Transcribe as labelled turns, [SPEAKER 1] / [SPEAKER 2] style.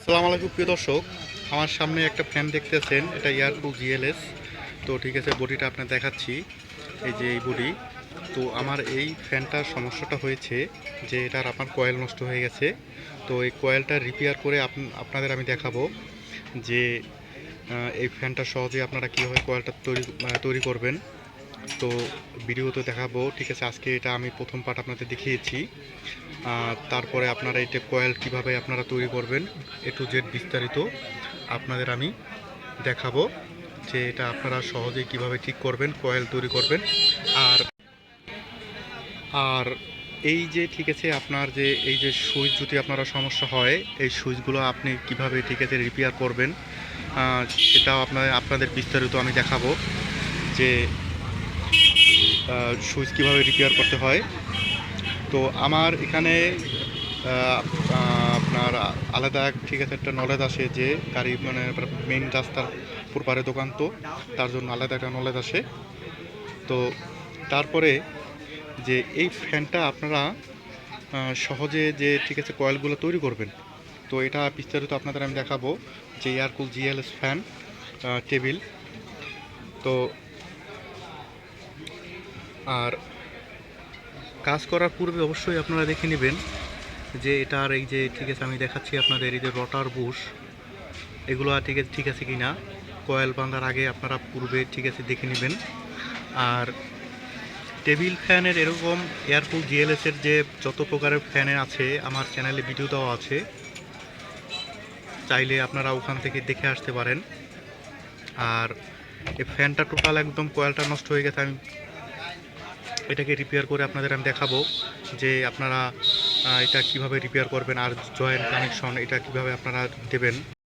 [SPEAKER 1] আসসালামু আলাইকুম প্রিয় দর্শক, আমার সামনে একটা ফ্যান দেখতেছেন, এটা এয়ারকুল জিএলএস। তো ঠিক আছে, বডিটা আপনার দেখাচ্ছি। এই যে এই বডি। তো আমার এই ফ্যানটার সমস্যাটা হয়েছে যে এটার আপনার কয়েল নষ্ট হয়ে গেছে। তো এই কয়েলটা রিপেয়ার করে আপনাদের আমি দেখাবো যে এই ফ্যানটা সহজে আপনারা কীভাবে কয়েলটা তৈরি করবেন। তো ভিডিওতে দেখাবো, ঠিক আছে। আজকে এটা আমি প্রথম পার্ট আপনাদের দেখিয়েছি। তারপরে আপনারা এটা কয়েল কিভাবে আপনারা তৈরি করবেন এ টু জেড বিস্তারিত আপনাদের আমি দেখাবো, যে এটা আপনারা সহজেই কিভাবে ঠিক করবেন, কয়েল তৈরি করবেন। আর আর এই যে ঠিক আছে, আপনার যে এই যে সুইচ যদি আপনারা সমস্যা হয়, এই সুইচগুলো আপনি কিভাবে ঠিক আছে রিপেয়ার করবেন, সেটাও আপনাদের বিস্তারিত আমি দেখাবো, যে সুইচ কীভাবে রিপেয়ার করতে হয়। তো আমার এখানে আপনার আলাদা ঠিক আছে একটা নলেজ আসে, যে গাড়ি মানে মেইন রাস্তার পুরপারে দোকান, তো তার জন্য আলাদা একটা নলেজ আসে। তো তারপরে যে এই ফ্যানটা আপনারা সহজে যে ঠিক আছে কয়েলগুলো তৈরি করবেন, তো এটা বিস্তারিত আপনাদের আমি দেখাবো, যে এয়ারকুল জিএলএস ফ্যান টেবিল। তো আর কাজ করার পূর্বে অবশ্যই আপনারা দেখে নেবেন যে এটার এই যে ঠিক আছে আমি দেখাচ্ছি আপনাদের, এই যে রটার বুশ, এগুলো ঠিক আছে কি না, কয়েল বাঁধার আগে আপনারা পূর্বে ঠিক আছে দেখে নেবেন। আর টেবিল ফ্যানের এরকম এয়ারকুল জিএলএসের যে যত প্রকারের ফ্যানের আছে, আমার চ্যানেলে ভিডিও দেওয়া আছে, চাইলে আপনারা ওখান থেকে দেখে আসতে পারেন। আর এই ফ্যানটা টোটাল একদম কয়েলটা নষ্ট হয়ে গেছে, আমি এটাকে রিপেয়ার করে আপনাদের আমি দেখাবো যে আপনারা এটা কিভাবে রিপেয়ার করবেন, আর জয়েন্ট কানেকশন এটা কিভাবে আপনারা দেবেন।